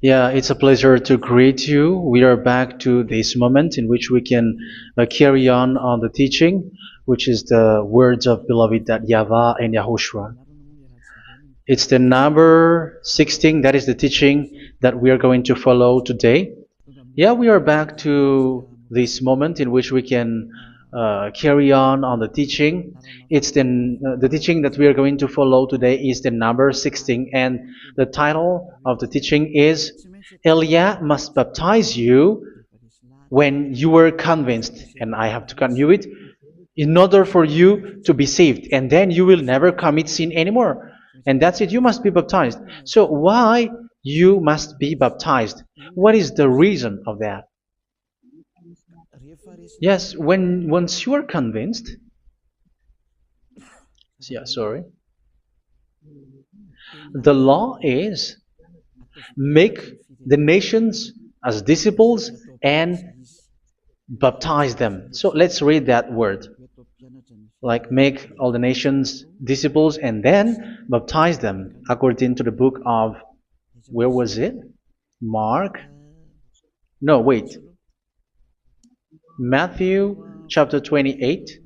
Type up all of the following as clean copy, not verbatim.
Yeah, it's a pleasure to greet you. We are back to this moment in which we can carry on the teaching, which is the words of beloved that YAHVAH and YAHOSHUA. It's the number 16, that is the teaching that we are going to follow today. Yeah, we are back to this moment in which we can carry on the teaching. It's the teaching that we are going to follow today is the number 16, and the title of the teaching is Elia must baptize you when you were convinced, and I have to continue it, in order for you to be saved, and then you will never commit sin anymore. And that's it, you must be baptized. So why you must be baptized? What is the reason of that? Yes, when once you are convinced, yeah, sorry, the law is make the nations as disciples and baptize them. So let's read that word. Like make all the nations disciples and then baptize them according to the book of, where was it? Mark? No, wait. Matthew chapter 28.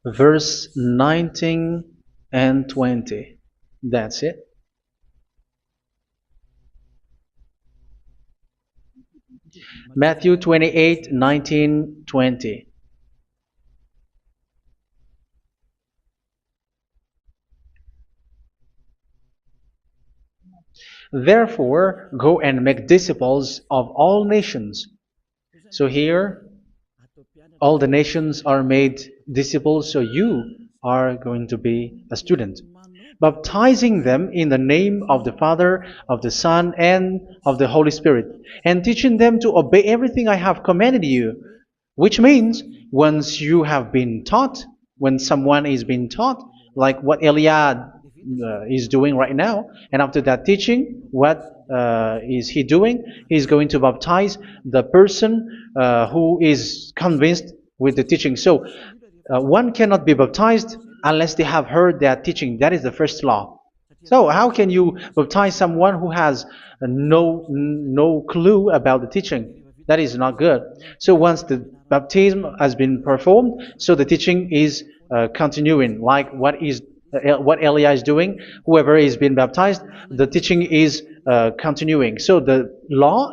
Verse 19 and 20. That's it. Matthew 28, 19, 20. Therefore, go and make disciples of all nations. So here, all the nations are made disciples, so you are going to be a student. Baptizing them in the name of the Father, of the Son, and of the Holy Spirit, and teaching them to obey everything I have commanded you. Which means, once you have been taught, when someone is being taught, like what Elia is doing right now, and after that teaching, what is he doing? He's going to baptize the person who is convinced with the teaching. So one cannot be baptized unless they have heard that teaching. That is the first law. So how can you baptize someone who has no clue about the teaching? That is not good. So once the baptism has been performed, so the teaching is continuing, like what Elia is doing. Whoever is being baptized, the teaching is continuing. So the law,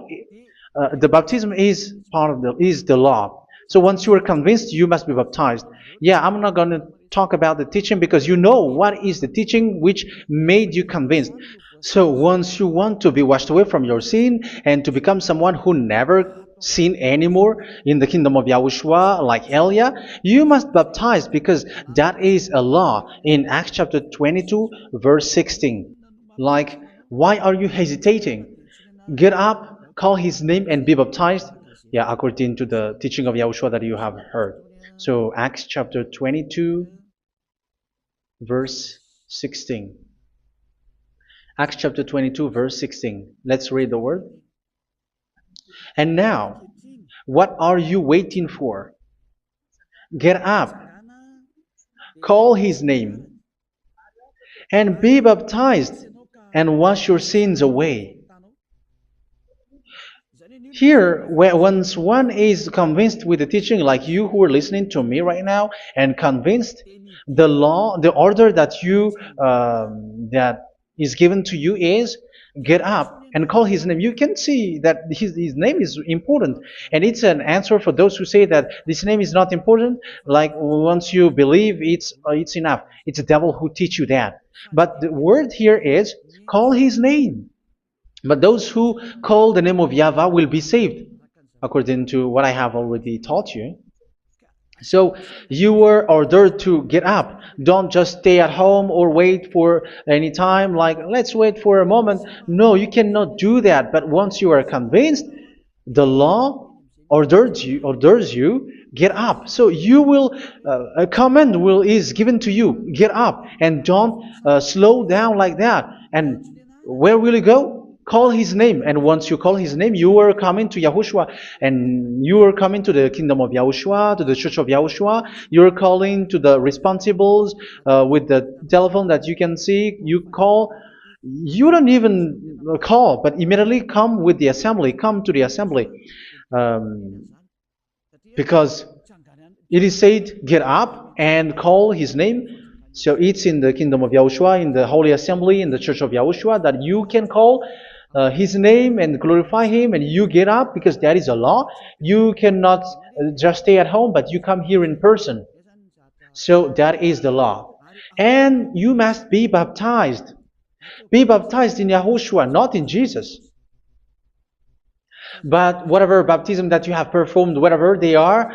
the baptism is part of the law. So once you are convinced, you must be baptized. Yeah, I'm not going to talk about the teaching because you know what is the teaching which made you convinced. So once you want to be washed away from your sin and to become someone who never sin anymore in the kingdom of Yahushua, like Elia, you must baptize because that is a law in Acts chapter 22, verse 16. Like, why are you hesitating? Get up, call his name, and be baptized. Yeah, according to the teaching of Yahushua that you have heard. So Acts chapter 22, verse 16. Acts chapter 22, verse 16. Let's read the word. And now, what are you waiting for? Get up, call his name, and be baptized, and wash your sins away. Here, once one is convinced with the teaching, like you who are listening to me right now, and convinced, the law, the order that that is given to you is get up and call his name. You can see that his name is important, and it's an answer for those who say that this name is not important. Like once you believe, it's enough. It's the devil who teach you that. But the word here is call his name. But those who call the name of YAHVAH will be saved, according to what I have already taught you. So you were ordered to get up. Don't just stay at home or wait for any time, like let's wait for a moment. No, you cannot do that. But once you are convinced, the law orders you get up. So you will a command is given to you, get up, and don't slow down like that. And where will you go? call his name, and once you call his name, you are coming to Yahushua, and you are coming to the kingdom of Yahushua, to the church of Yahushua. You're calling to the responsibles with the telephone that you can see. You call. You don't even call, but immediately come with the assembly. Come to the assembly, um, because it is said, "Get up and call his name." So it's in the kingdom of Yahushua, in the holy assembly, in the church of Yahushua, that you can call his name and glorify him, and you get up because that is a law. You cannot just stay at home, but you come here in person. So that is the law. And you must be baptized. Be baptized in Yahushua, not in Jesus. But whatever baptism that you have performed, whatever they are,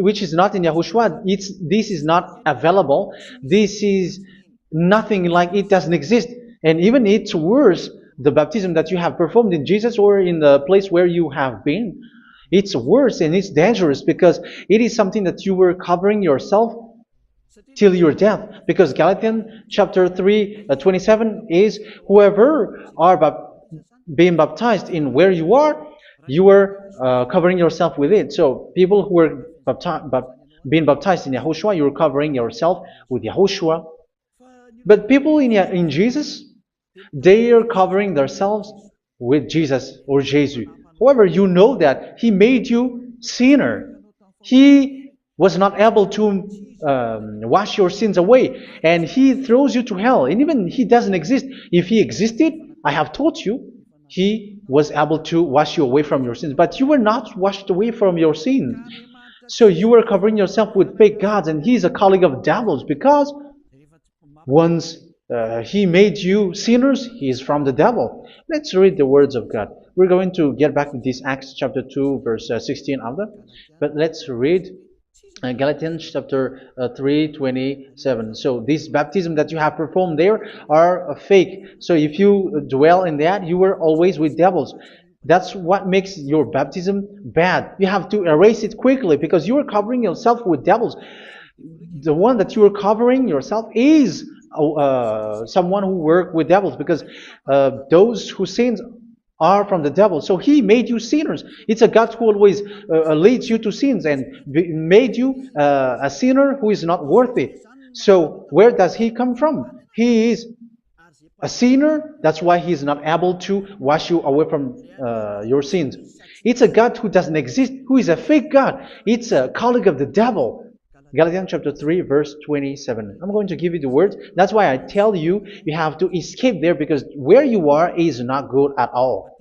which is not in Yahushua, this is not available. This is nothing, like it doesn't exist. And even it's worse, the baptism that you have performed in Jesus or in the place where you have been. It's worse and it's dangerous because it is something that you were covering yourself till your death. Because Galatians chapter 3, 27 is, whoever are being baptized in where you are covering yourself with it. So people who were being baptized in Yahushua, you're covering yourself with Yahushua. But people in Jesus, they are covering themselves with Jesus or Jesus. However, you know that he made you sinner. He was not able to wash your sins away, and he throws you to hell. And even he doesn't exist. If he existed, I have told you, he was able to wash you away from your sins. But you were not washed away from your sins. So you were covering yourself with fake gods, and he's a colleague of devils, because once he made you sinners, he is from the devil. Let's read the words of God. We're going to get back to this Acts chapter 2, verse 16 after. But let's read Galatians chapter 3, 27. So this baptism that you have performed there are fake. So if you dwell in that, you were always with devils. That's what makes your baptism bad. You have to erase it quickly because you are covering yourself with devils. The one that you are covering yourself is someone who worked with devils, because those who sins are from the devil. So he made you sinners. It's a God who always leads you to sins and made you a sinner who is not worthy. So where does he come from? He is a sinner. That's why he is not able to wash you away from your sins. It's a God who doesn't exist, who is a fake God. It's a colleague of the devil. Galatians chapter 3, verse 27. I'm going to give you the words. That's why I tell you, you have to escape there, because where you are is not good at all.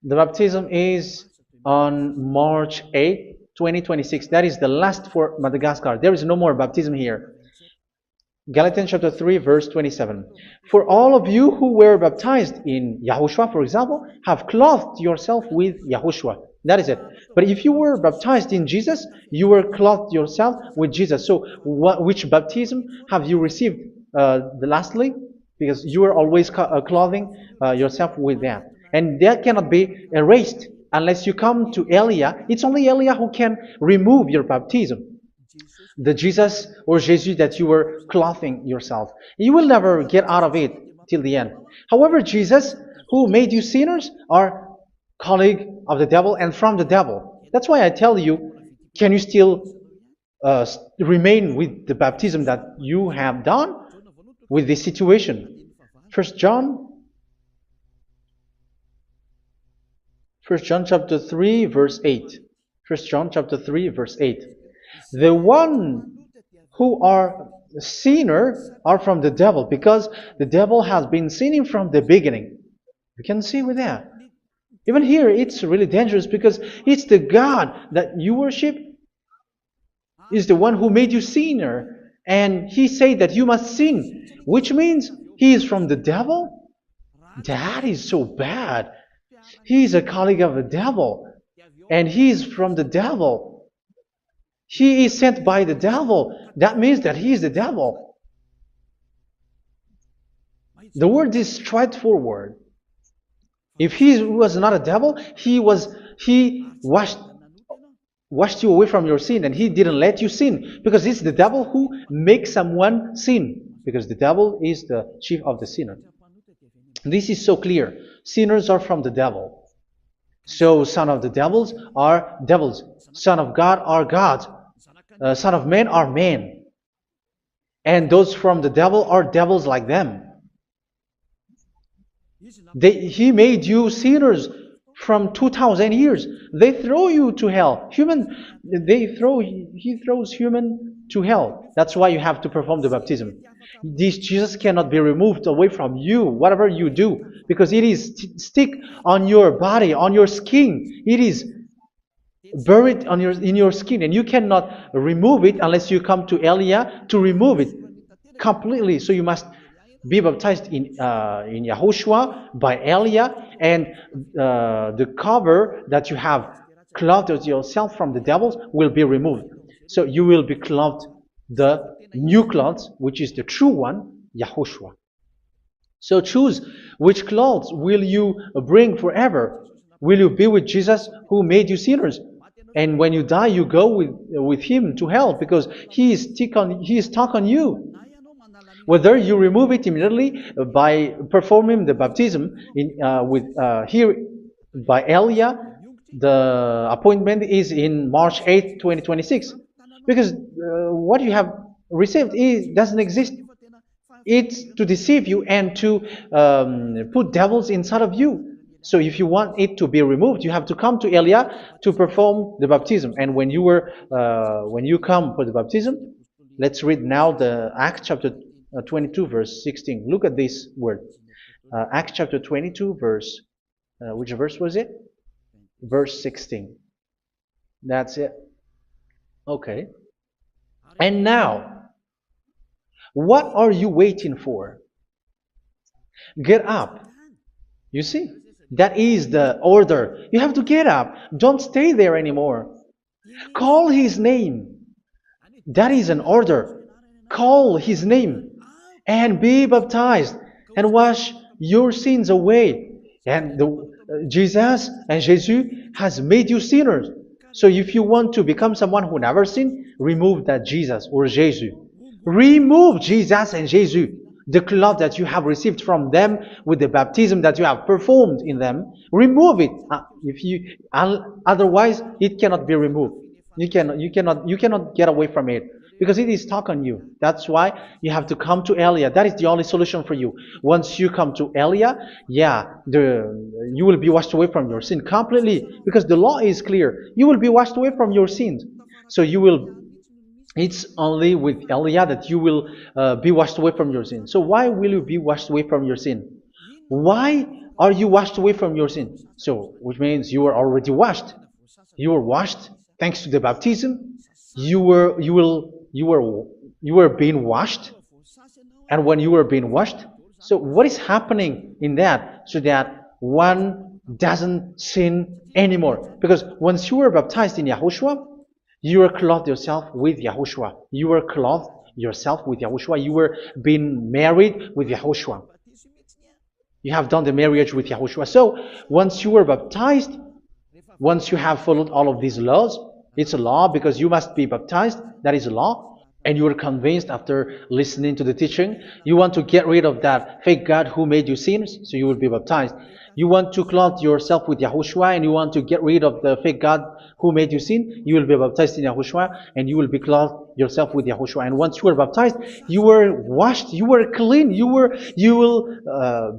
The baptism is on March 8, 2026. That is the last for Madagascar. There is no more baptism here. Galatians chapter 3, verse 27. For all of you who were baptized in Yahushua, for example, have clothed yourself with Yahushua. That is it. But if you were baptized in Jesus, you were clothed yourself with Jesus. So which baptism have you received lastly? Because you are always clothing yourself with that. And that cannot be erased unless you come to Elia. It's only Elia who can remove your baptism. The Jesus or Jesus that you were clothing yourself. You will never get out of it till the end. However, Jesus, who made you sinners, are colleague of the devil and from the devil. That's why I tell you, can you still remain with the baptism that you have done with this situation? First John chapter 3, verse 8. First John chapter 3, verse 8. The one who are sinner are from the devil, because the devil has been sinning from the beginning. You can see with that. Even here, it's really dangerous, because it's the God that you worship is the one who made you sinner. And he said that you must sin, which means he is from the devil. That is so bad. He is a colleague of the devil. And he is from the devil. He is sent by the devil. That means that he is the devil. The word is straightforward. If he was not a devil, he washed you away from your sin, and he didn't let you sin, because it's the devil who makes someone sin, because the devil is the chief of the sinner. This is so clear. Sinners are from the devil. So son of the devils are devils. Son of God are God. Son of men are men. And those from the devil are devils like them. He made you sinners from 2000 years. They throw you to hell. He throws human to hell. That's why you have to perform the baptism. This Jesus cannot be removed away from you, whatever you do, because it is stick on your body, on your skin. It is buried in your skin, and you cannot remove it unless you come to Elia to remove it completely. So you must be baptized in Yahushua by Elia, and the cover that you have clothed yourself from the devils will be removed. So you will be clothed the new clothes, which is the true one, Yahushua. So choose which clothes will you bring forever. Will you be with Jesus who made you sinners? And when you die, you go with him to hell because he is stuck on you. Whether you remove it immediately by performing the baptism here by Elia, the appointment is in March 8, 2026. Because what you have received doesn't exist. It's to deceive you and to put devils inside of you. So if you want it to be removed, you have to come to Elia to perform the baptism. And when you come for the baptism, let's read now the Acts chapter 22 verse 16. Look at this word. Acts chapter 22 verse, which verse was it? Verse 16. That's it. Okay. And now, what are you waiting for? Get up. You see, that is the order. You have to get up. Don't stay there anymore. Call his name. That is an order. Call his name and be baptized and wash your sins away. And Jesus has made you sinners. So if you want to become someone who never sinned, remove that Jesus or Jesus. Remove Jesus and Jesus, the cloth that you have received from them with the baptism that you have performed in them. Remove it. Otherwise, it cannot be removed. You cannot get away from it because it is stuck on you. That's why you have to come to Elia. That is the only solution for you. Once you come to Elia, you will be washed away from your sin completely because the law is clear. You will be washed away from your sins. So it's only with Elia that you will be washed away from your sin. So why will you be washed away from your sin? Why are you washed away from your sin? So, which means you are already washed. You were washed thanks to the baptism. You were being washed, and when you were being washed, so what is happening in that? So that one doesn't sin anymore. Because once you were baptized in Yahushua, you were clothed yourself with Yahushua. You were clothed yourself with Yahushua. You were being married with Yahushua. You have done the marriage with Yahushua. So once you were baptized, once you have followed all of these laws, it's a law because you must be baptized. That is a law. And you are convinced after listening to the teaching, you want to get rid of that fake God who made you sinners, so you will be baptized. You want to clothe yourself with Yahushua and you want to get rid of the fake God who made you sin, you will be baptized in Yahushua and you will be clothed yourself with Yahushua. And once you are baptized, you were washed, you were clean, you will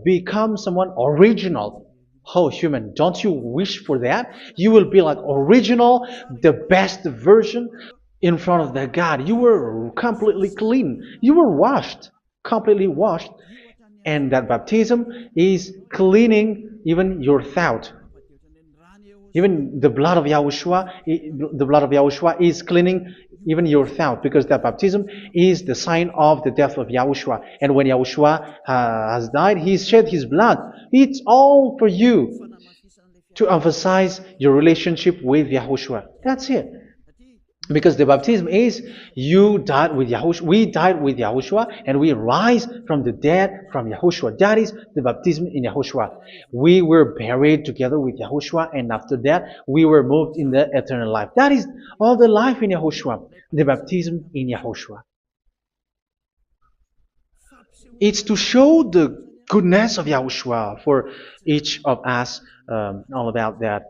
become someone original. Oh, human, don't you wish for that? You will be like original, the best version in front of the God. You were completely clean. You were washed, completely washed. And that baptism is cleaning even your thought. Even the blood of Yahushua is cleaning even your thought, because that baptism is the sign of the death of Yahushua. And when Yahushua has died, he shed his blood. It's all for you to emphasize your relationship with Yahushua. That's it. Because the baptism is you died with Yahushua, we died with Yahushua, and we rise from the dead from Yahushua. That is the baptism in Yahushua. We were buried together with Yahushua, and after that we were moved in the eternal life. That is all the life in Yahushua, the baptism in Yahushua. It's to show goodness of Yahushua for each of us, all about that.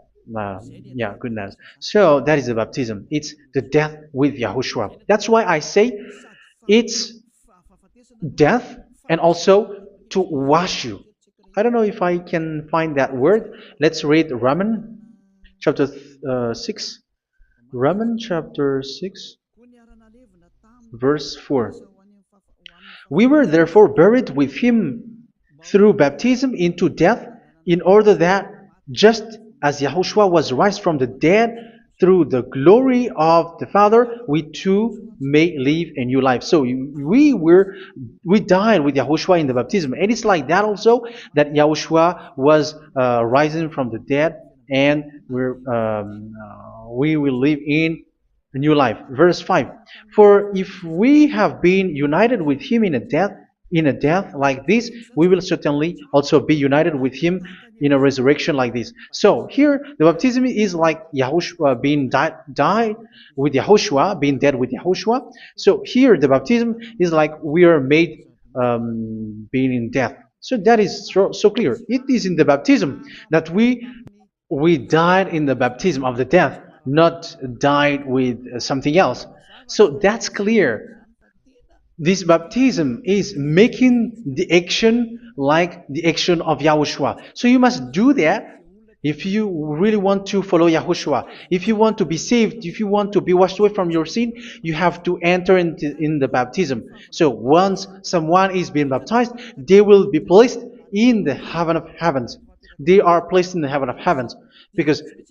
Yeah, goodness. So that is the baptism. It's the death with Yahushua. That's why I say it's death and also to wash you. I don't know if I can find that word. Let's read Roman chapter 6. Roman chapter 6, verse 4. We were therefore buried with him through baptism into death, in order that, just as Yahushua was raised from the dead through the glory of the Father, we too may live a new life. So we died with Yahushua in the baptism, and it's like that also that Yahushua was rising from the dead, and we will live in a new life. Verse 5. For if we have been united with him in a death like this, we will certainly also be united with him in a resurrection like this. So here the baptism is like Yahushua being died with Yahushua, being dead with Yahushua. So here the baptism is like we are made being in death. So that is so clear. It is in the baptism that we died in the baptism of the death, not died with something else. So that's clear. This baptism is making the action like the action of Yahushua. So you must do that if you really want to follow Yahushua. If you want to be saved, if you want to be washed away from your sin, you have to enter in the baptism. So once someone is being baptized, they will be placed in the heaven of heavens. They are placed in the heaven of heavens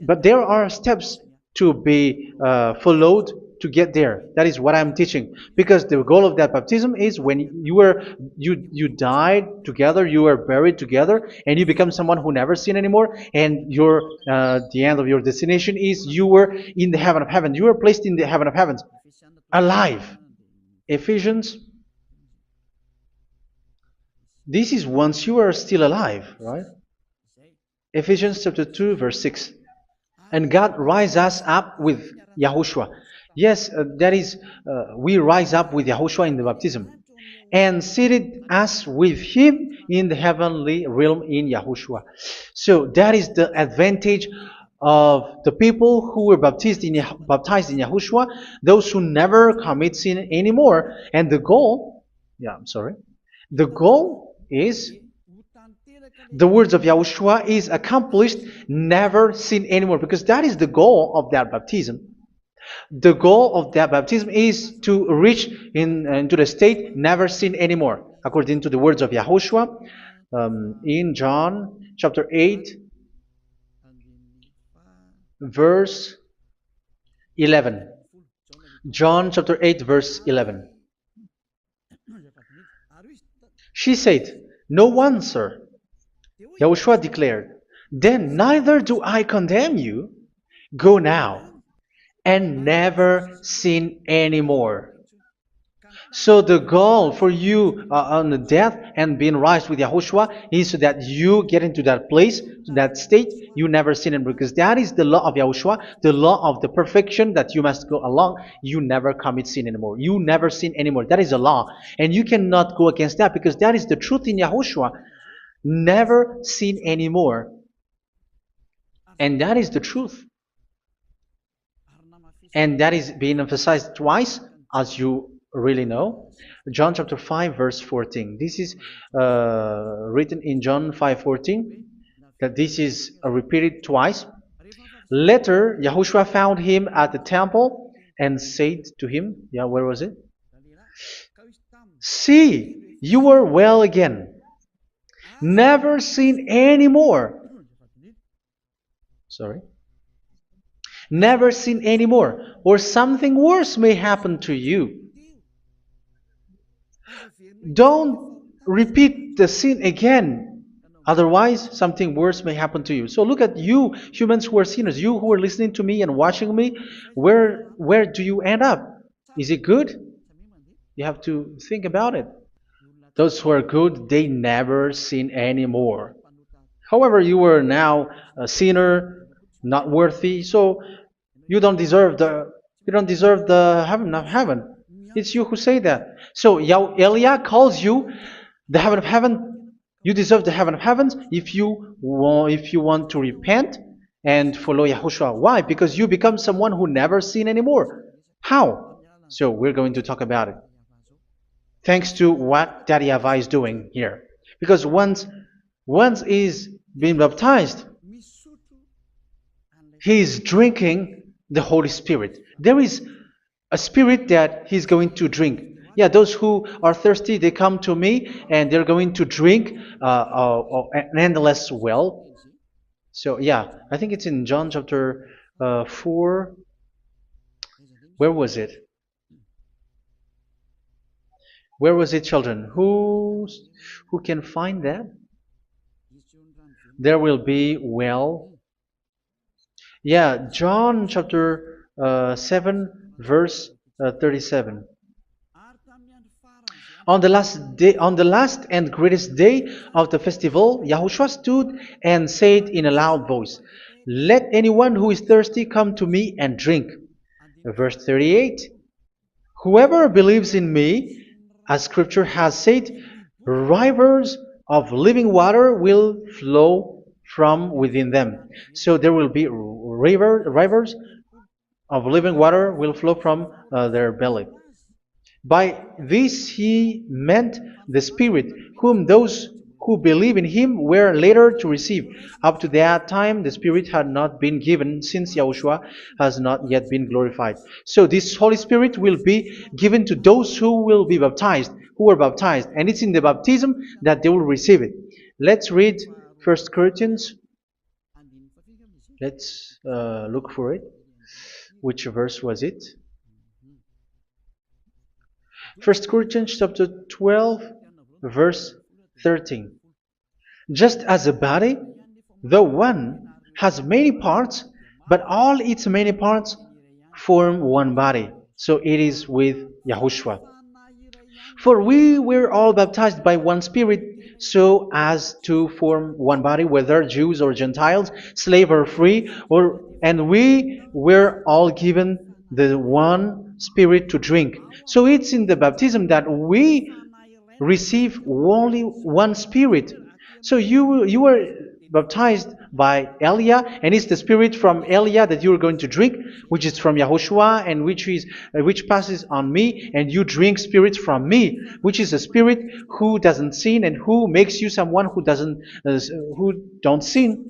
but there are steps to be followed to get there. That is what I'm teaching. Because the goal of that baptism is when you died together, you were buried together, and you become someone who never sin anymore. And the end of your destination is you were in the heaven of heaven. You were placed in the heaven of heavens, alive. Ephesians. This is once you are still alive, right? Ephesians chapter 2, verse 6. And God rise us up with Yahushua. Yes, that is, we rise up with Yahushua in the baptism. And seated us with him in the heavenly realm in Yahushua. So that is the advantage of the people who were baptized in Yahushua, those who never commit sin anymore. And the goal is the words of Yahushua is accomplished, never sin anymore, because that is the goal of that baptism. The goal of that baptism is to reach into the state never sin anymore, according to the words of Yahushua in John chapter 8, verse 11. John chapter 8, verse 11. She said, "No one, sir." Yahushua declared, "Then neither do I condemn you. Go now and never sin anymore." So the goal for you on the death and being raised with Yahushua is so that you get into that place, to that state, you never sin anymore. Because that is the law of Yahushua, the law of the perfection that you must go along. You never commit sin anymore. You never sin anymore. That is a law. And you cannot go against that because that is the truth in Yahushua. Never sin anymore. And that is the truth. And that is being emphasized twice, as you really know. John chapter 5, verse 14. This is written in John 5:14, that this is repeated twice. Later, Yahushua found him at the temple and said to him, where was it? "See, you are well again. Never sin anymore." Sorry. Never sin anymore, or something worse may happen to you. Don't repeat the sin again. Otherwise, something worse may happen to you. So look at you, humans who are sinners, you who are listening to me and watching me. Where do you end up? Is it good? You have to think about it. Those who are good, they never sin anymore. However, you are now a sinner, not worthy, so you don't deserve the heaven of heaven. It's you who say that. So Eliah calls you the heaven of heaven You deserve the heaven of heavens if you want to repent and follow Yahushua. Why? Because you become someone who never sin anymore. How? So we're going to talk about it. Thanks to what Daddy YAHVAH is doing here. Because once he's been baptized, he is drinking the Holy Spirit. There is a spirit that he's going to drink. Yeah, those who are thirsty, they come to me and they're going to drink an endless well. So, yeah, I think it's in John chapter 4. Where was it? Where was it, children? Who can find that? There will be well. Yeah, John chapter 7, verse 37. On the last and greatest day of the festival, Yahushua stood and said in a loud voice, "Let anyone who is thirsty come to me and drink." Verse 38, "Whoever believes in me, as Scripture has said, rivers of living water will flow from within them." So there will be rivers of living water will flow from their belly. By this he meant the Spirit, whom those who believe in him were later to receive. Up to that time, the Spirit had not been given, since Yahushua has not yet been glorified. So this Holy Spirit will be given to those who will be baptized, who are baptized, and it's in the baptism that they will receive it. Let's read 1 Corinthians. Let's look for it. Which verse was it? 1 Corinthians chapter 12, verse 13. Just as a body, though one, has many parts, but all its many parts form one body. So it is with Yahushua. For we were all baptized by one Spirit, so as to form one body, whether Jews or Gentiles, slave or free, and we were all given the one Spirit to drink. So it's in the baptism that we receive only one Spirit. So you were baptized by Elia, and it's the Spirit from Elia that you are going to drink, which is from Yahushua, and which passes on me, and you drink Spirit from me, which is a Spirit who doesn't sin and who makes you someone who don't sin.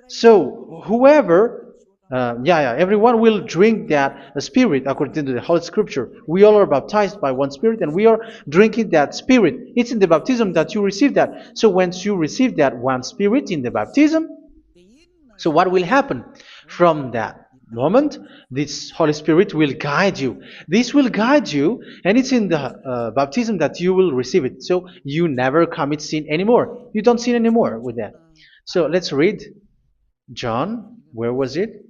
So whoever everyone will drink that Spirit according to the Holy Scripture. We all are baptized by one Spirit, and we are drinking that Spirit. It's in the baptism that you receive that. So once you receive that one Spirit in the baptism, so what will happen? From that moment, this Holy Spirit will guide you. This will guide you, and it's in the baptism that you will receive it. So you never commit sin anymore. You don't sin anymore with that. So let's read John. Where was it?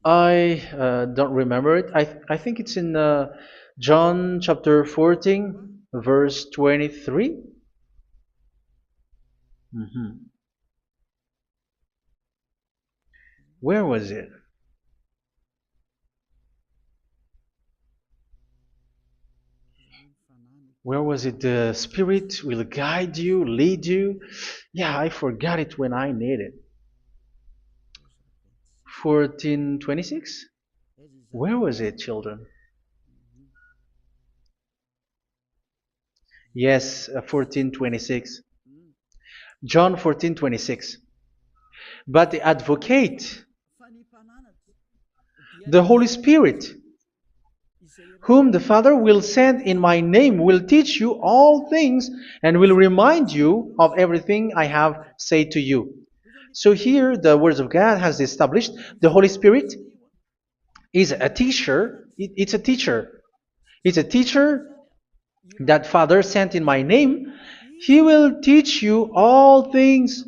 I don't remember it. I think it's in John chapter 14, verse 23. Mhm. Where was it? Where was it? The Spirit will guide you, lead you. Yeah, I forgot it when I need it. 14:26? Where was it, children? Yes, 14:26. John 14:26. But the advocate, the Holy Spirit, whom the Father will send in my name, will teach you all things and will remind you of everything I have said to you. So here the words of God has established the Holy Spirit is a teacher. It's a teacher. It's a teacher that Father sent in my name. He will teach you all things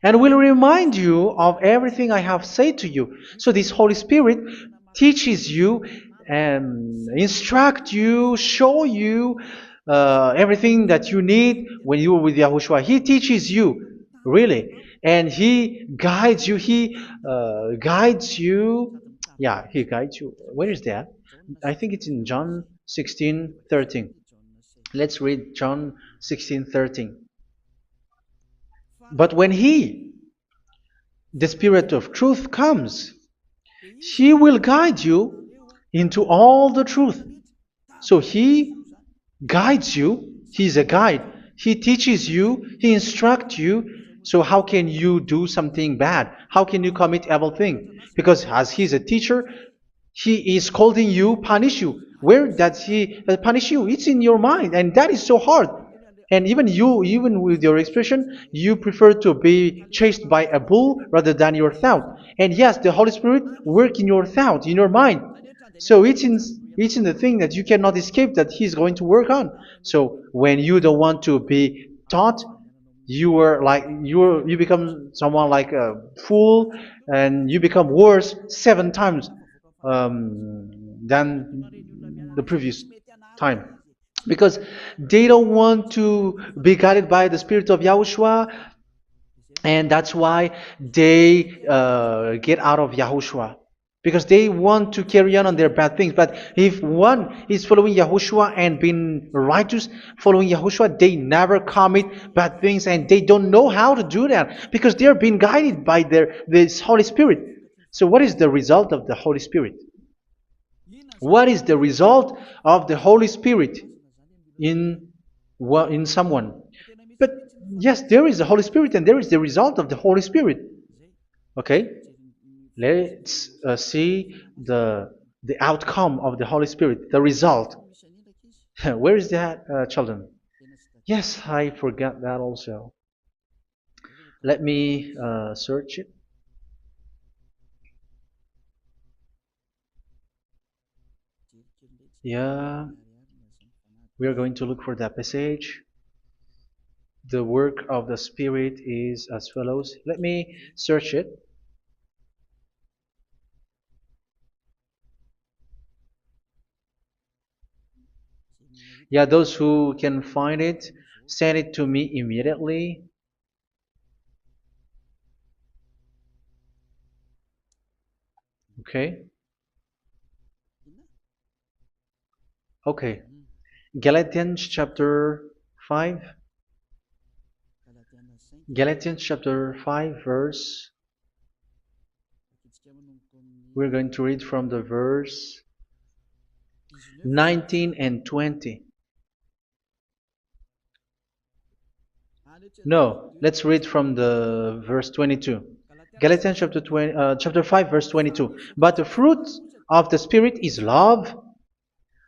and will remind you of everything I have said to you. So this Holy Spirit teaches you and instruct you, show you everything that you need when you are with Yahushua. He teaches you, really, and He guides you. He guides you. Yeah, He guides you. Where is that? I think it's in John 16:13. Let's read John 16:13. But when He, the Spirit of truth, comes, He will guide you into all the truth. So He guides you. He's a guide. He teaches you. He instructs you. So how can you do something bad? How can you commit evil thing? Because as He's a teacher, He is scolding you, punish you. Where does He punish you? It's in your mind, and that is so hard. And even you, even with your expression, you prefer to be chased by a bull rather than your thought. And yes, the Holy Spirit work in your thought, in your mind. So it's in the thing that you cannot escape that He's going to work on. So when you don't want to be taught, you become someone like a fool, and you become worse 7 times than the previous time, because they don't want to be guided by the Spirit of Yahushua, and that's why they get out of Yahushua, because they want to carry on their bad things. But if one is following Yahushua and being righteous, following Yahushua, they never commit bad things, and they don't know how to do that because they are being guided by this Holy Spirit. So what is the result of the Holy Spirit? What is the result of the Holy Spirit in in someone? But yes, there is the Holy Spirit, and there is the result of the Holy Spirit. Okay, let's see the outcome of the Holy Spirit, the result. Where is that, children? Yes, I forgot that also. Let me search it. Yeah, we are going to look for that passage. The work of the Spirit is as follows. Let me search it. Yeah, those who can find it, send it to me immediately. Okay. Okay. Galatians chapter 5. Galatians chapter 5 verse. We're going to read from the verse 19 and 20. No, let's read from the verse 22. Galatians chapter 5 verse 22. But the fruit of the Spirit is love,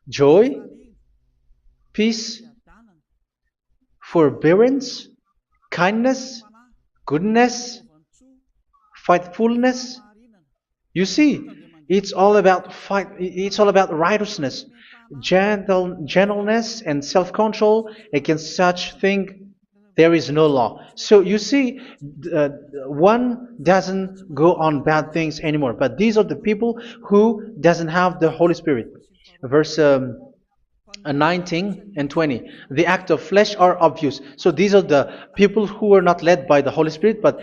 joy, peace, forbearance, kindness, goodness, faithfulness. You see, it's all about righteousness, gentleness, and self-control. Against such thing there is no law. So you see, uh, one doesn't go on bad things anymore. But these are the people who doesn't have the Holy Spirit. Verse 19 and 20. The act of flesh are obvious. So these are the people who are not led by the Holy Spirit, but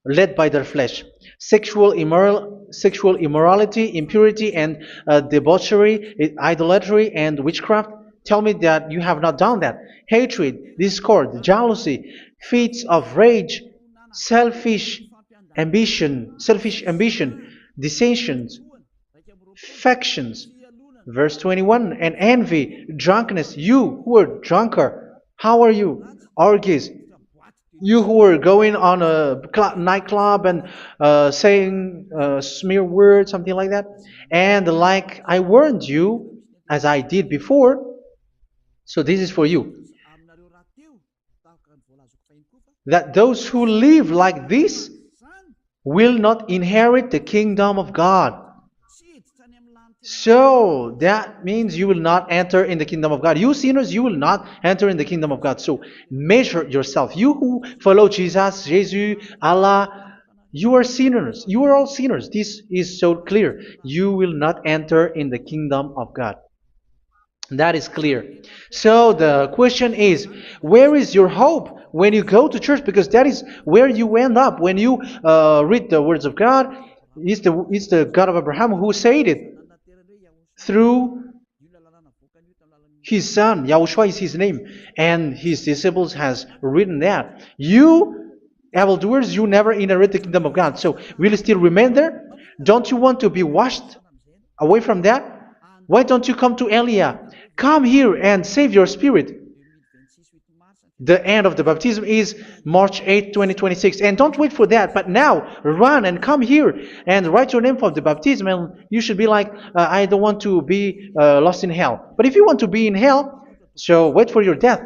led by their flesh. Sexual immorality, impurity, and debauchery, idolatry, and witchcraft. Tell me that you have not done that. Hatred, discord, jealousy, fits of rage, selfish ambition, dissensions, factions. Verse 21, and envy, drunkenness. You who are drunkard, how are you? Orgies. You who are going on a nightclub and saying smear words, something like that. And like I warned you, as I did before, so this is for you, that those who live like this will not inherit the kingdom of God. So that means you will not enter in the kingdom of God. You sinners, you will not enter in the kingdom of God. So measure yourself. You who follow Jesus, Allah, you are sinners. You are all sinners. This is so clear. You will not enter in the kingdom of God. That is clear. So the question is, where is your hope when you go to church? Because that is where you end up when you read the words of God. It's the God of Abraham who said it through His son, Yahushua is his name, and his disciples has written that. You, evildoers, you never inherit the kingdom of God. So will you still remain there? Don't you want to be washed away from that? Why don't you come to Elia? Come here and save your spirit. The end of the baptism is March 8, 2026. And don't wait for that, but now run and come here and write your name for the baptism. And you should be like, I don't want to be lost in hell. But if you want to be in hell, so wait for your death.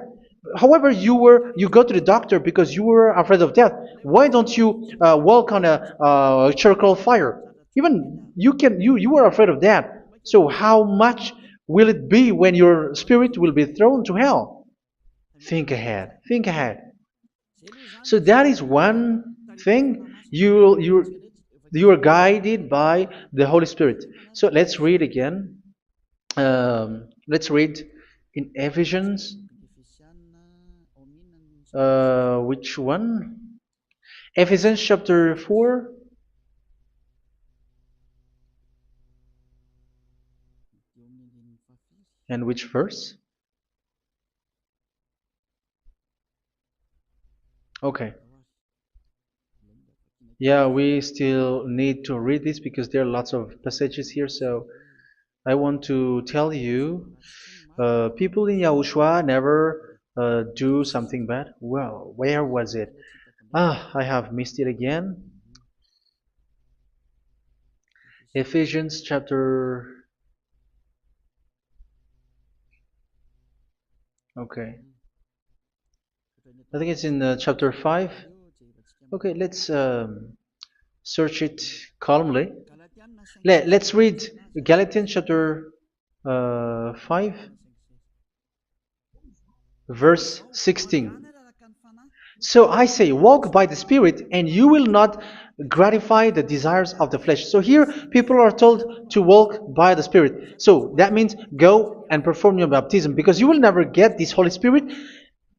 However, you go to the doctor because you were afraid of death. Why don't you walk on a charcoal fire? Even you were afraid of that. So how much will it be when your spirit will be thrown to hell? Think ahead. Think ahead. So that is one thing. You are guided by the Holy Spirit. So let's read again. Let's read in Ephesians. Which one? Ephesians chapter 4. And which verse? Okay. Yeah, we still need to read this because there are lots of passages here. So I want to tell you, people in Yahushua never do something bad. Well, where was it? I have missed it again. Ephesians chapter. Okay. I think it's in chapter 5. Okay, let's search it calmly. Let's read Galatians chapter 5, verse 16. So I say, walk by the Spirit, and you will not gratify the desires of the flesh. So here, people are told to walk by the Spirit. So that means go and perform your baptism, because you will never get this Holy Spirit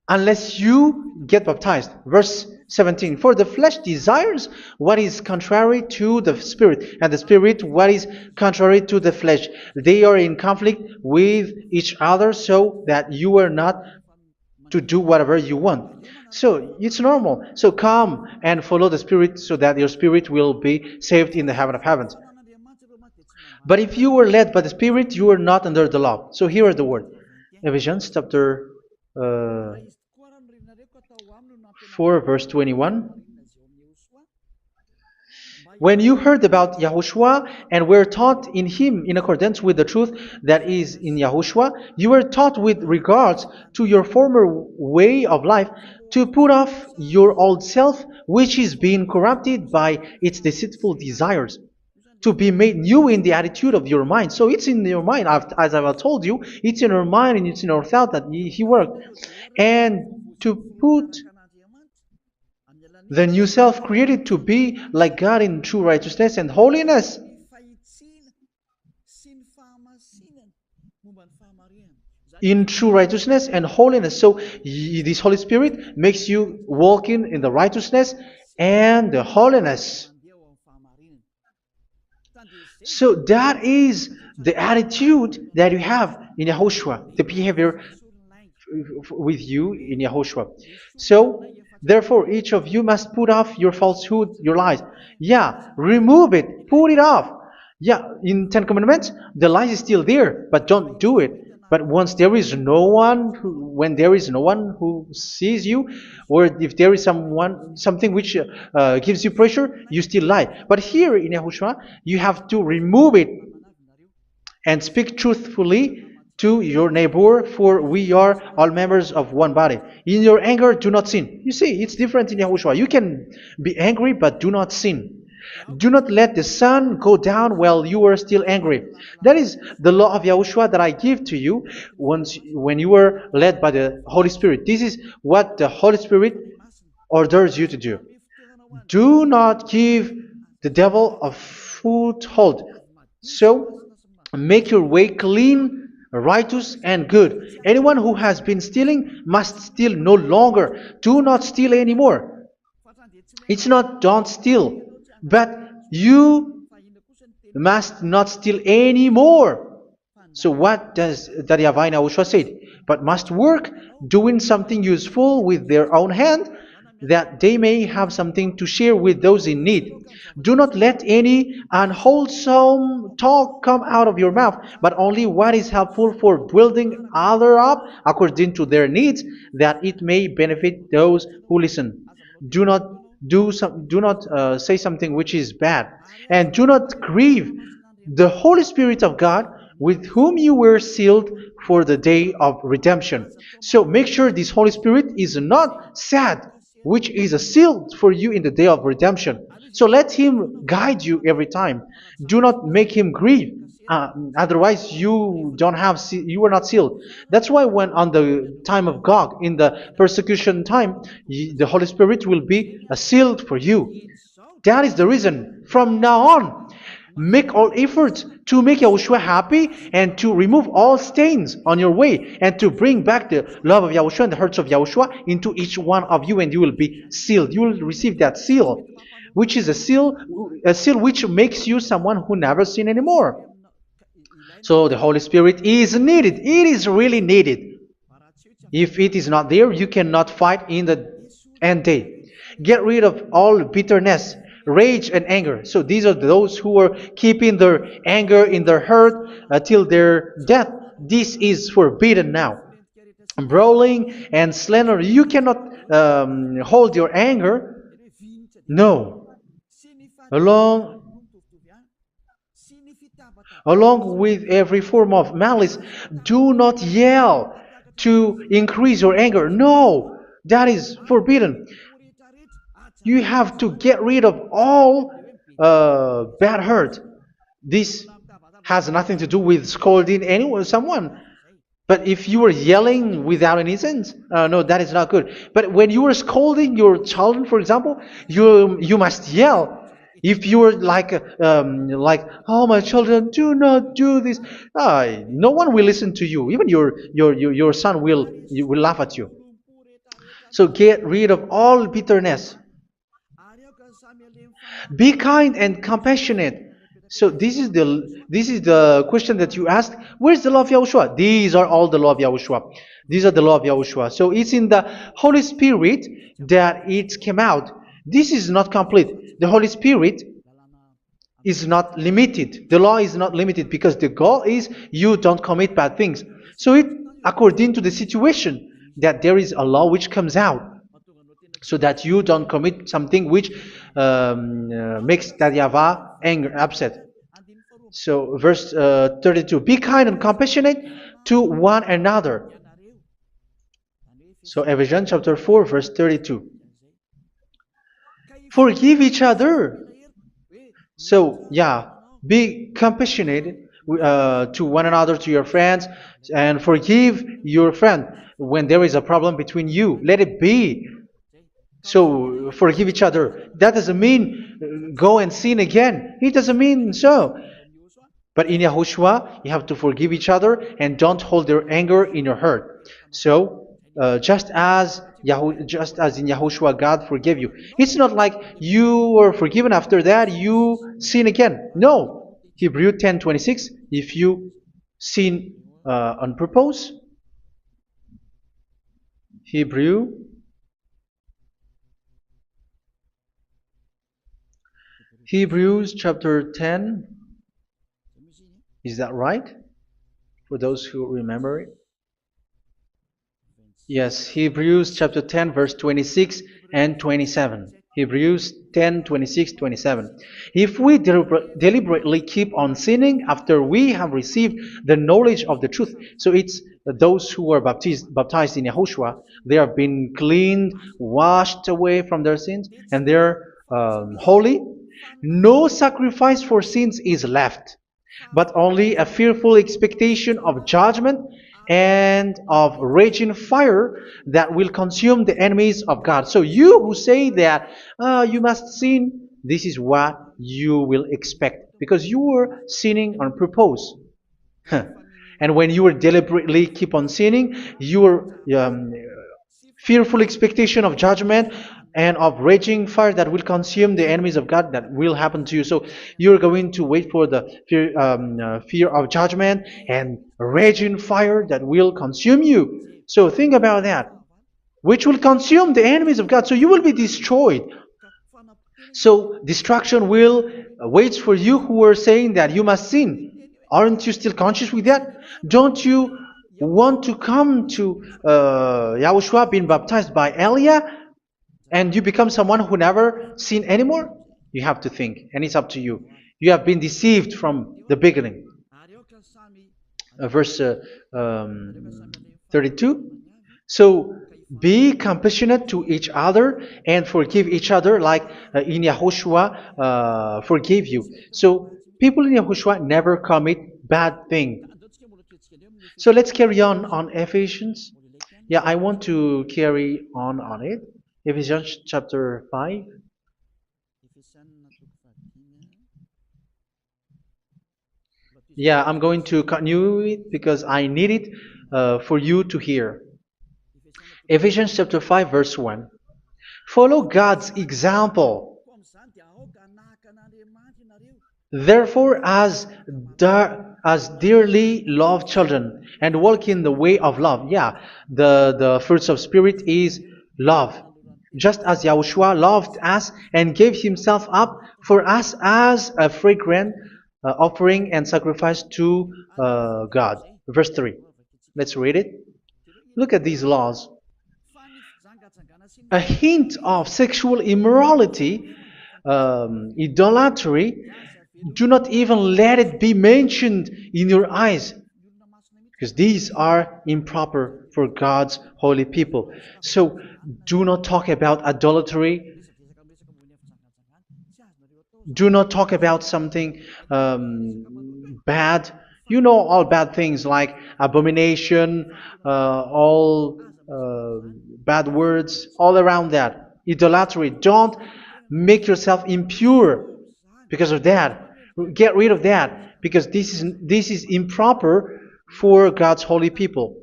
unless you get baptized. Verse 17. For the flesh desires what is contrary to the Spirit, and the Spirit what is contrary to the flesh. They are in conflict with each other, so that you are not to do whatever you want. So it's normal. So come and follow the Spirit so that your spirit will be saved in the heaven of heavens. But if you were led by the Spirit, you are not under the law. So here are the word. Ephesians chapter 4 verse 21. When you heard about Yahushua and were taught in him in accordance with the truth that is in Yahushua, you were taught with regards to your former way of life to put off your old self, which is being corrupted by its deceitful desires, to be made new in the attitude of your mind. So it's in your mind, as I've told you, it's in our mind and it's in our thought that he worked. And to put the new self created to be like God in true righteousness and holiness. In true righteousness and holiness. So this Holy Spirit makes you walking in the righteousness and the holiness. So that is the attitude that you have in Yahushua, the behavior with you in Yahushua. So therefore, each of you must put off your falsehood, your lies. Yeah, remove it, put it off. Yeah, in Ten Commandments, the lies is still there, but don't do it. But once there is no one, when there is no one who sees you, or if there is something which gives you pressure, you still lie. But here in Yahushua, you have to remove it and speak truthfully to your neighbor, for we are all members of one body. In your anger, do not sin. You see, it's different in Yahushua. You can be angry, but do not sin. Do not let the sun go down while you are still angry. That is the law of Yahushua that I give to you when you were led by the Holy Spirit. This is what the Holy Spirit orders you to do. Do not give the devil a foothold. So, make your way clean, righteous, and good. Anyone who has been stealing must steal no longer. Do not steal anymore. It's not don't steal, but you must not steal anymore. So what does the YAHVAH YAHOSHUA said? But must work doing something useful with their own hand, that they may have something to share with those in need. Do not let any unwholesome talk come out of your mouth, but only what is helpful for building other up according to their needs, that it may benefit those who listen. Do not do not say something which is bad, and do not grieve the Holy Spirit of God, with whom you were sealed for the day of redemption. So make sure this Holy Spirit is not sad, which is a seal for you in the day of redemption. So let Him guide you every time. Do not make Him grieve. Otherwise, you are not sealed. That's why when on the time of God, in the persecution time, the Holy Spirit will be a sealed for you. That is the reason. From now on, make all efforts to make Yahushua happy and to remove all stains on your way and to bring back the love of Yahushua and the hearts of Yahushua into each one of you, and you will be sealed. You will receive that seal, which is a seal which makes you someone who never sin anymore. So the Holy Spirit is needed. It is really needed. If it is not there, you cannot fight in the end day. Get rid of all bitterness, rage, and anger. So these are those who are keeping their anger in their heart till their death. This is forbidden now. Brawling and slander. You cannot hold your anger. No. Along Along with every form of malice, do not yell to increase your anger. No, that is forbidden. You have to get rid of all bad hurt. This has nothing to do with scolding anyone, someone. But if you are yelling without any sense, no, that is not good. But when you are scolding your children, for example, you must yell. If you are like, oh my children, do not do this, no one will listen to you. Even your son will laugh at you. So get rid of all bitterness. Be kind and compassionate. So this is the question that you asked. Where's the law of Yahushua? These are all the law of Yahushua. These are the law of Yahushua. So it's in the Holy Spirit that it came out. This is not complete. The Holy Spirit is not limited. The law is not limited because the goal is you don't commit bad things. So it according to the situation that there is a law which comes out, so that you don't commit something which makes that YAHVAH angry, upset. So verse 32, be kind and compassionate to one another. So Ephesians chapter 4 verse 32. Forgive each other. So yeah, be compassionate to one another, to your friends, and forgive your friend when there is a problem between you. Let it be. So forgive each other. That doesn't mean go and sin again. It doesn't mean so. But in Yahushua, you have to forgive each other and don't hold their anger in your heart. So just as in Yahushua, God forgave you. It's not like you were forgiven after that you sin again. No. Hebrew 10:26. If you sin on purpose, Hebrews chapter 10. Is that right? For those who remember it? Yes, Hebrews chapter 10 verse 26 and 27. Hebrews 10, 26, 27. If we deliberately keep on sinning after we have received the knowledge of the truth, so it's those who are baptized in Yahushua, they have been cleaned, washed away from their sins, and they're holy. No sacrifice for sins is left, but only a fearful expectation of judgment and of raging fire that will consume the enemies of God. So you who say that you must sin, this is what you will expect, because you were sinning on purpose. And when you were deliberately keep on sinning, you were fearful expectation of judgment and of raging fire that will consume the enemies of God that will happen to you. So you're going to wait for the fear of judgment and raging fire that will consume you. So think about that, which will consume the enemies of God. So you will be destroyed. So destruction will wait for you who are saying that you must sin. Aren't you still conscious with that? Don't you want to come to Yahushua being baptized by Elia and you become someone who never sinned anymore? You have to think, and it's up to you. You have been deceived from the beginning. Verse 32. So be compassionate to each other and forgive each other like in Yahushua forgave you. So people in Yahushua never commit bad thing. So let's carry on Ephesians. Yeah, I want to carry on it. Ephesians chapter 5. Yeah, I'm going to continue it because I need it for you to hear. Ephesians chapter 5 verse 1. Follow God's example. Therefore, as dearly loved children, and walk in the way of love. Yeah, the fruits of spirit is love. Just as Yahushua loved us and gave himself up for us as a fragrant offering and sacrifice to God. Verse 3. Let's read it. Look at these laws. A hint of sexual immorality, idolatry, do not even let it be mentioned in your eyes, because these are improper for God's holy people. So do not talk about idolatry. Do not talk about something bad. You know all bad things like abomination, all bad words, all around that. Idolatry. Don't make yourself impure because of that. Get rid of that because this is improper for God's holy people.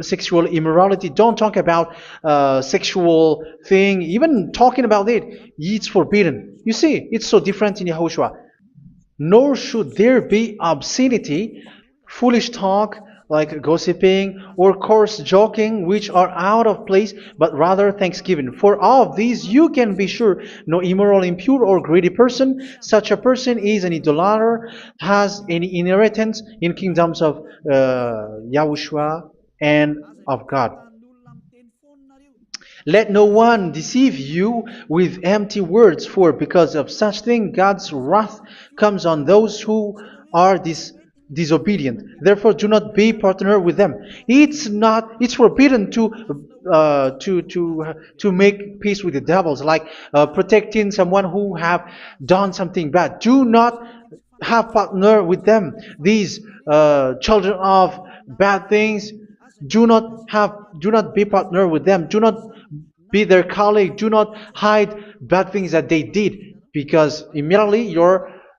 Sexual immorality. Don't talk about sexual thing. Even talking about it, it's forbidden. You see, it's so different in Yahushua. Nor should there be obscenity, foolish talk like gossiping or coarse joking, which are out of place, but rather thanksgiving. For of these you can be sure: no immoral, impure, or greedy person, such a person is an idolater, has any inheritance in kingdoms of Yahushua and of God. Let no one deceive you with empty words, for because of such thing God's wrath comes on those who are disobedient. Therefore, do not be partner with them. It's forbidden to make peace with the devils, like protecting someone who have done something bad. Do not have partner with them. These children of bad things, do not be partner with them. Do not be their colleague. Do not hide bad things that they did, because immediately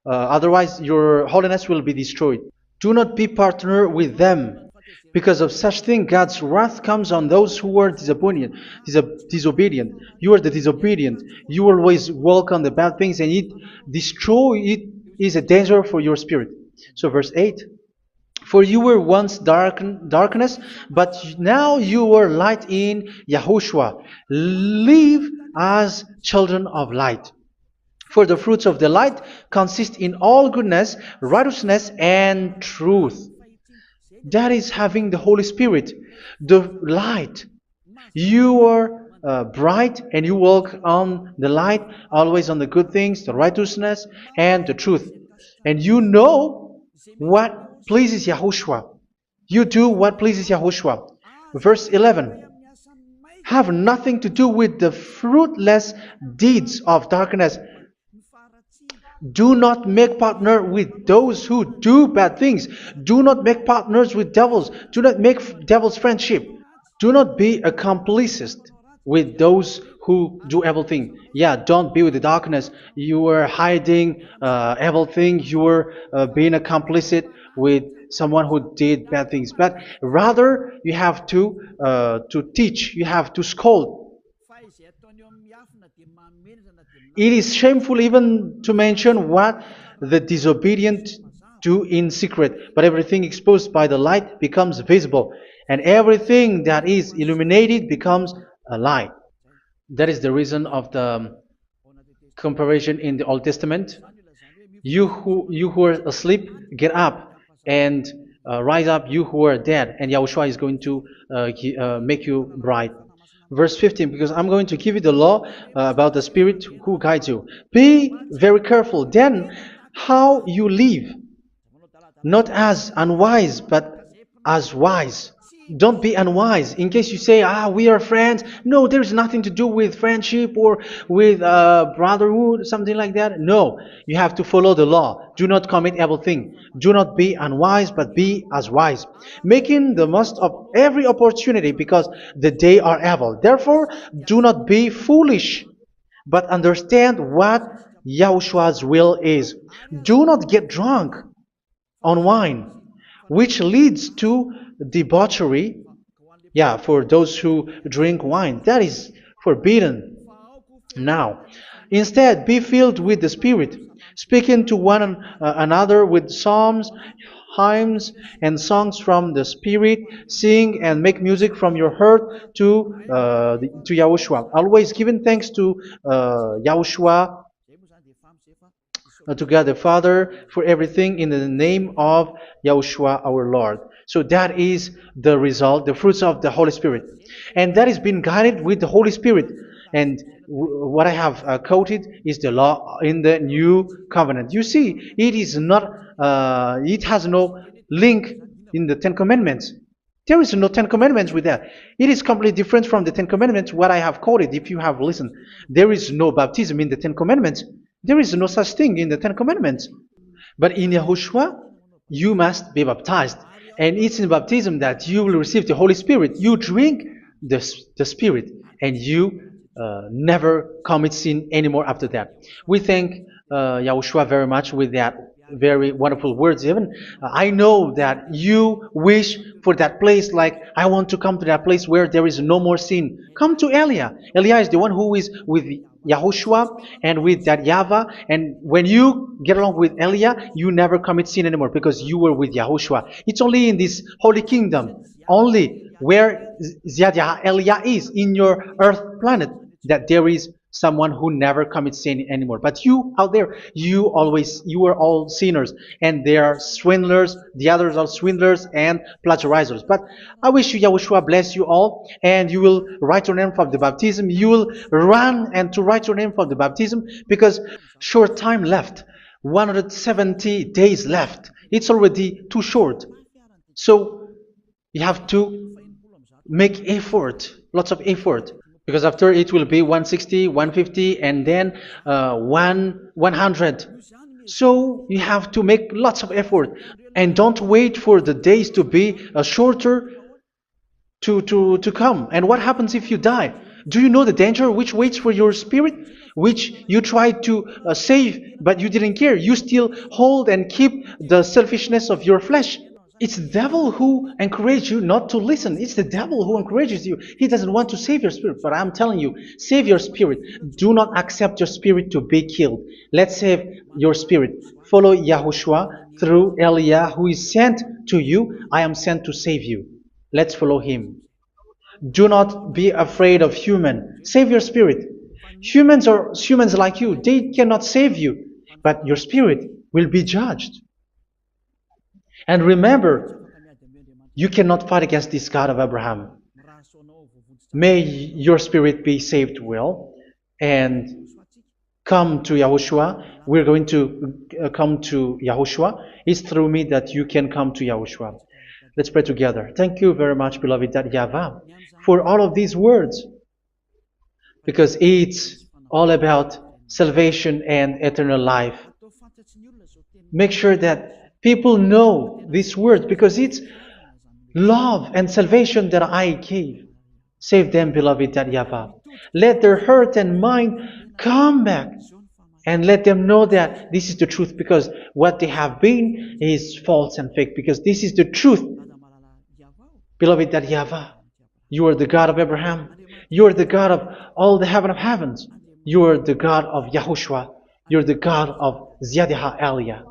otherwise your holiness will be destroyed. Do not be partner with them. Because of such thing, God's wrath comes on those who are disobedient. You are the disobedient. You always walk on the bad things, and it is a danger for your spirit. So verse 8. For you were once darkness, but now you are light in Yahushua. Live as children of light. For the fruits of the light consist in all goodness, righteousness, and truth. That is having the Holy Spirit, the light. You are bright and you walk on the light, always on the good things, the righteousness, and the truth. And you know what pleases Yahushua. You do what pleases Yahushua. Verse 11. Have nothing to do with the fruitless deeds of darkness. Do not make partner with those who do bad things. Do not make partners with devils. Do not make devils friendship. Do not be a complicit with those who do evil thing. Yeah, don't be with the darkness. You are hiding evil thing. You are being a complicit with someone who did bad things, but rather you have to teach, you have to scold. It is shameful even to mention what the disobedient do in secret, but everything exposed by the light becomes visible, and everything that is illuminated becomes a light. That is the reason of the comparison in the Old Testament. You who are asleep, get up and rise up, you who are dead, and Yahushua is going to make you bright. Verse 15, because I'm going to give you the law about the Spirit who guides you. Be very careful then how you live, not as unwise, but as wise. Don't be unwise. In case you say, we are friends. No, there's nothing to do with friendship or with brotherhood, something like that. No, you have to follow the law. Do not commit evil thing. Do not be unwise, but be as wise, making the most of every opportunity, because the day are evil. Therefore, do not be foolish, but understand what Yahushua's will is. Do not get drunk on wine, which leads to debauchery. Yeah, for those who drink wine, that is forbidden now. Instead, be filled with the Spirit, speaking to one another with psalms, hymns, and songs from the Spirit. Sing and make music from your heart to Yahushua. Always giving thanks to Yahushua, to God the Father, for everything in the name of Yahushua our Lord. So that is the result, the fruits of the Holy Spirit. And that is being guided with the Holy Spirit. And what I have quoted is the law in the new covenant. You see, it is not, it has no link in the Ten Commandments. There is no Ten Commandments with that. It is completely different from the Ten Commandments, what I have quoted, if you have listened. There is no baptism in the Ten Commandments. There is no such thing in the Ten Commandments. But in Yahushua, you must be baptized. And it's in baptism that you will receive the Holy Spirit. You drink the Spirit, and you never commit sin anymore after that. We thank Yahushua very much with that very wonderful words. Even I know that you wish for that place, like I want to come to that place where there is no more sin. Come to Elia. Elia is the one who is with Yahushua and with that YAHVAH, and when you get along with Elia, you never commit sin anymore because you were with Yahushua. It's only in this holy kingdom, only where Ziad Elia is, in your earth planet, that there is someone who never commits sin anymore. But you out there, you are all sinners, and they are swindlers. The others are swindlers and plagiarizers. But I wish you, Yahushua, bless you all, and you will write your name for the baptism. You will run and to write your name for the baptism, because short time left, 170 days left. It's already too short. So you have to make effort, lots of effort. Because after it will be 160, 150, and then 100. So you have to make lots of effort. And don't wait for the days to be shorter to come. And what happens if you die? Do you know the danger which waits for your spirit? Which you tried to save, but you didn't care. You still hold and keep the selfishness of your flesh. It's the devil who encourages you not to listen. It's the devil who encourages you. He doesn't want to save your spirit. But I'm telling you, save your spirit. Do not accept your spirit to be killed. Let's save your spirit. Follow Yahushua through Elia, who is sent to you. I am sent to save you. Let's follow him. Do not be afraid of human. Save your spirit. Humans are humans like you. They cannot save you. But your spirit will be judged. And remember, you cannot fight against this God of Abraham. May your spirit be saved well and come to Yahushua. We're going to come to Yahushua. It's through me that you can come to Yahushua. Let's pray together. Thank you very much, beloved YAHVAH, for all of these words, because it's all about salvation and eternal life. Make sure that people know these words, because it's love and salvation that I gave. Save them, beloved YAHVAH. Let their heart and mind come back And let them know that this is the truth, because what they have been is false and fake, because this is the truth. Beloved, that YAHVAH, you are the God of Abraham. You are the God of all the heaven of heavens. You are the God of YAHOSHUA. You're the God of Ziyadiha Aliyah.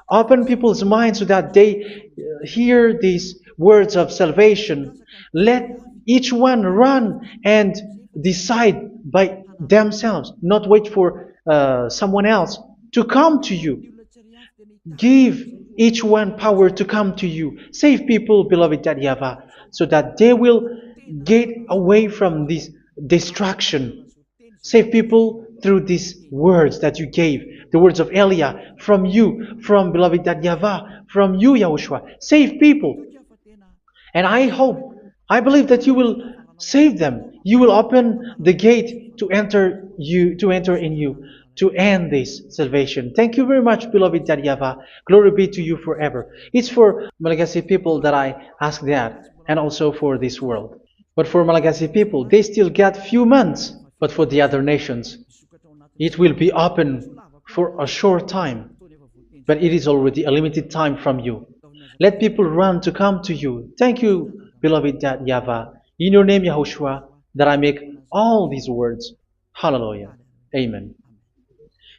Open people's minds so that they hear these words of salvation. Let each one run and decide by themselves, not wait for someone else to come to you. Give each one power to come to you. Save people, beloved YAHVAH, so that they will get away from this distraction. Save people through these words that you gave, the words of Elia, from you, from beloved YAHVAH, from you, Yahushua. Save people. And I believe that you will save them. You will open the gate to enter in you, to end this salvation. Thank you very much, beloved YAHVAH. Glory be to you forever. It's for Malagasy people that I ask that, and also for this world. But for Malagasy people, they still get few months. But for the other nations, it will be open for a short time. But it is already a limited time from you. Let people run to come to you. Thank you, beloved YAHVAH. In your name, Yahushua, that I make all these words. Hallelujah. Amen.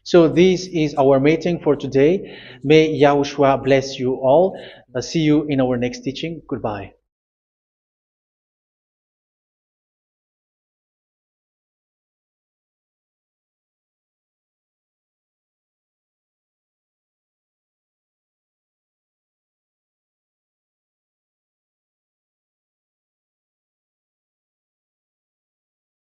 So this is our meeting for today. May Yahushua bless you all. See you in our next teaching. Goodbye.